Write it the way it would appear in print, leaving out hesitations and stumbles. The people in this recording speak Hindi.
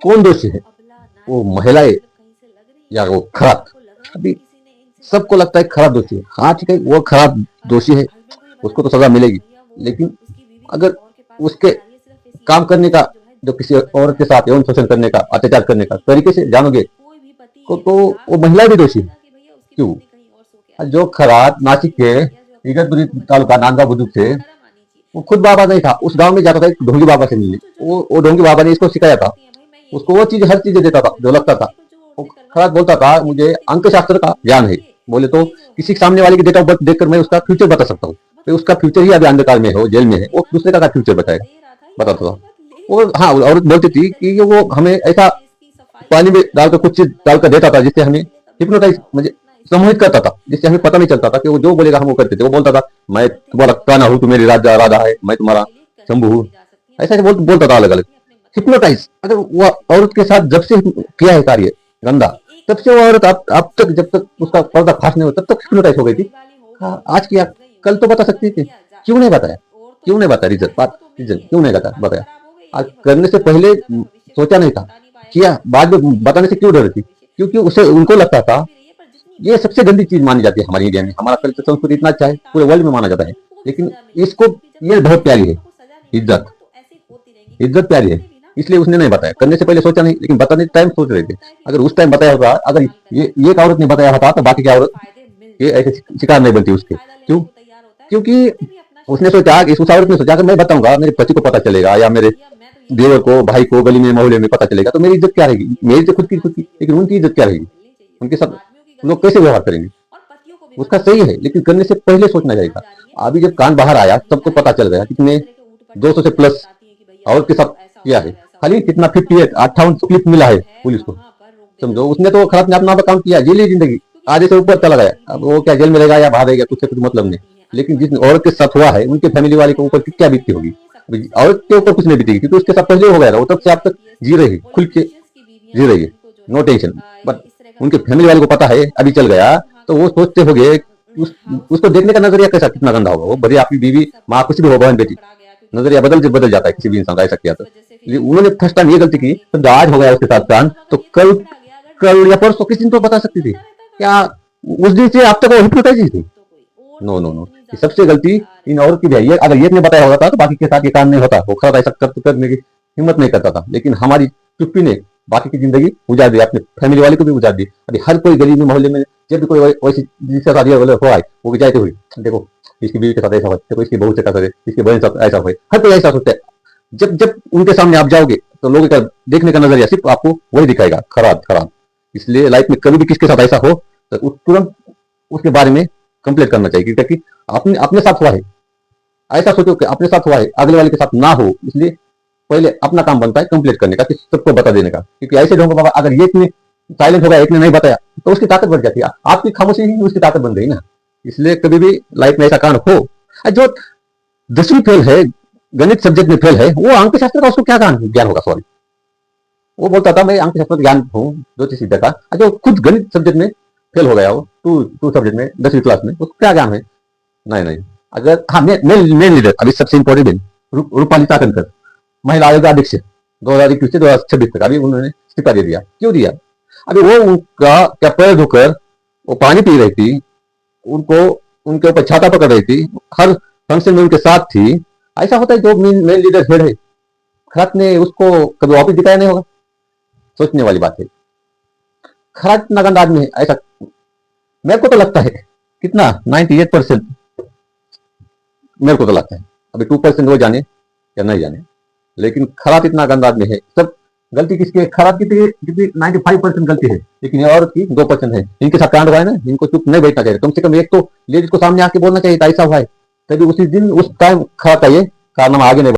कौन दोषी है, वो महिलाएं या वो खराब? अभी सबको लगता है खराब दोषी है। हाँ ठीक है, वो खराब दोषी है, उसको तो सजा मिलेगी, लेकिन अगर उसके काम करने का, जो किसी औरत के साथ यौन शोषण करने का, अत्याचार करने का तरीके से जानोगे को तो वो महिला भी दोषी है। क्यों? जो खराब नासिक के इगतपुरी तालुका नांदगांव बुजुर्ग थे, वो खुद बाबा नहीं था, उस गांव में जाता था ढोंगी बाबा से मिलने। वो ढोंगी बाबा ने इसको सिखाया था, उसको वो चीज हर चीज देता था जो लगता था। वो खराब बोलता था मुझे अंक शास्त्र का ज्ञान है, बोले तो किसी सामने वाले की डेट ऑफ बर्थ देखकर मैं उसका फ्यूचर बता सकता हूँ। तो उसका फ्यूचर ही अभी अंधकार में हो, जेल में है, वो दूसरे का फ्यूचर बताएगा, बताता था। वो हाँ, औरत बोलती थी कि वो हमें ऐसा पानी में डालकर कुछ चीज डालकर देता था जिससे हमें हिप्नोटाइज, मुझे सम्मोहित करता था, जिससे हमें पता नहीं चलता था कि वो जो बोलेगा हम वो करते थे। वो बोलता था मैं तुम्हारा काना हूँ, तू मेरी राजा राधा है, मैं तुम्हारा शंभू हूँ, ऐसा ऐसे बोलता था अलग अलग। हिप्नोटाइज अगर वो औरत के साथ जब से किया है कार्य गंदा, तब से वो औरत अब तक, जब तक उसका पर्दा फाश नहीं हो तब तक हिप्नोटाइज हो गई थी। हाँ, आज किया कल तो बता सकती थी, क्यों नहीं बताया? क्यों नहीं बताया? रीजन बात, रीजन क्यों नहीं बताया? आज करने से पहले सोचा नहीं था, किया बाद में बताने से क्यों डर थी? क्योंकि उसे उनको लगता था ये सबसे गंदी चीज मानी जाती है हमारी इंडिया में। हमारा कल्चर संस्कृति इतना अच्छा है, पूरे वर्ल्ड में माना जाता है, लेकिन इसको ये बहुत प्यारी है, इज्जत, इज्जत प्यारी है, इसलिए उसने नहीं बताया। करने से पहले सोचा नहीं, लेकिन बताने टाइम सोच रहे थे। अगर उस टाइम बताया होता, अगर ये एक औरत ने बताया होता तो बाकी की औरत ये ऐसे शिकार नहीं बनती उसके। क्यों? क्योंकि उसने सोचा कि उस औरत ने सोचा कि मैं बताऊंगा मेरे पति को पता चलेगा, या मेरे देवर को, भाई को, गली में मोहल्ले में पता चलेगा, तो मेरी इज्जत क्या रहेगी? मेरी तो खुद की, लेकिन उनकी इज्जत क्या रहेगी? उनके साथ लोग कैसे व्यवहार करेंगे? उसका सही है, लेकिन करने से पहले सोचना चाहिए। अभी जब कांड बाहर आया सबको पता चल गया, कितने 200 से प्लस औरत के साथ किया है। खाली कितना 58 क्लिप मिला है पुलिस को, समझो। उसने तो खराब ने अपना काम किया, जेल जिंदगी आधे से ऊपर चला गया। अब वो क्या जेल में रहेगा या बाहर रहेगा, कुछ मतलब नहीं। लेकिन जिस औरत के साथ हुआ है उनके फैमिली वाले के ऊपर क्या बीतती होगी? औरत के ऊपर कुछ नहीं बीतेगी, क्योंकि उसके साथ पहले हो गया था, वो तब से आप तक जी रही, खुल के जी रही है, नो टेंशन। बट उनके फैमिली वाले को पता है, अभी चल गया तो वो सोचते हो गए उसको देखने का नजरिया कैसा, कितना गंदा होगा। वो भले आपकी बीवी, माँ, कुछ भी हो, बहन, बेटी, नजरिया बदल जाता है किसी भी इंसान का, ऐसा किया तो। उन्होंने फर्स्ट टाइम ये गलती की, तो आज हो गया उसके साथ कांड, तो कल या परसों किस दिन तो बता सकती थी क्या? उस दिन से आप तक वो हिप्नोटाइज थी। नो नो नो, सबसे गलती इन औरत की भी है। अगर ये ने बताया होता तो बाकी के साथ ये काम नहीं होता, वो खरा ऐसा करने की हिम्मत नहीं करता था। लेकिन हमारी चुप्पी ने बाकी की जिंदगी उजाड़ दी, अपने फैमिली वाले को भी उजाड़ दी। अभी हर कोई गली में, मोहल्ले में जब भी कोई वैसी जिसके साथ हुआ है, वो जाते हुए देखो इसकी बीवी के साथ ऐसा हुआ, देखो इसकी बहू से ऐसा करे, इसकी बहन साथ ऐसा हुआ, हर कोई ऐसा सोचता है। जब जब उनके सामने आप जाओगे तो लोगों का देखने का नजरिया सिर्फ आपको वही दिखाएगा, खराब खराब। इसलिए लाइफ में कभी भी किसके साथ ऐसा हो तो तुरंत उसके बारे में कंप्लेंट करना चाहिए, क्योंकि अपने साथ हुआ है। ऐसा सोचो कि अपने साथ हुआ है, अगले वाले के साथ ना हो। इसलिए पहले अपना काम बनता है कंप्लीट करने का, सबको बता देने का। क्योंकि ऐसे ढंग बाबा, अगर ये इतने साइलेंट हो गया, एक ने नहीं बताया, तो उसकी ताकत बढ़ जाती है। आपकी खामोशी ही उसकी ताकत बन गई ना। इसलिए कभी भी लाइफ में ऐसा कांड हो, जो 10वीं फेल है, गणित सब्जेक्ट में फेल है, वो अंक शास्त्र का उसको क्या ज्ञान होगा? सॉरी, वो बोलता था मैं अंक शास्त्र ज्ञान हूँ, ज्योतिष विद्या का। जो खुद गणित सब्जेक्ट में फेल हो गया, वो टू सब्जेक्ट में 10वीं क्लास में, उसको क्या ज्ञान है? नहीं। अगर हाँ, मेन लीडर अभी सबसे इंपॉर्टेंट है रूपाली ताकनकर, महिला आयोग अध्यक्ष 2021 से 2026 तक, अभी उन्होंने इस्तीफा दे दिया। क्यों दिया? अभी वो उनका क्या पैर धोकर वो पानी पी रही थी, उनको उनके ऊपर छाता पकड़ रही थी, हर फंक्शन में उनके साथ थी। ऐसा होता है जो मेन लीडर हेड है, खराब ने उसको कभी वापिस दिखाया नहीं होगा। सोचने वाली बात है। खराब इतना गंदा आदमी है, ऐसा मेरे को तो लगता है। कितना 98% मेरे को तो लगता है। अभी 2% वो जाने या नहीं जाने, लेकिन खराब इतना गंदा आदमी है। सब गलती किसकी है? खराब की 95% गलती है, लेकिन ये औरत की 2% है। इनके साथ कांड हुआ है ना, इनको चुप नहीं बैठना चाहिए। कम से कम एक तो लेडीज को सामने आके बोलना चाहिए ऐसा हुआ है, तभी उसी दिन उस टाइम खराब का ये कारनामा आगे नहीं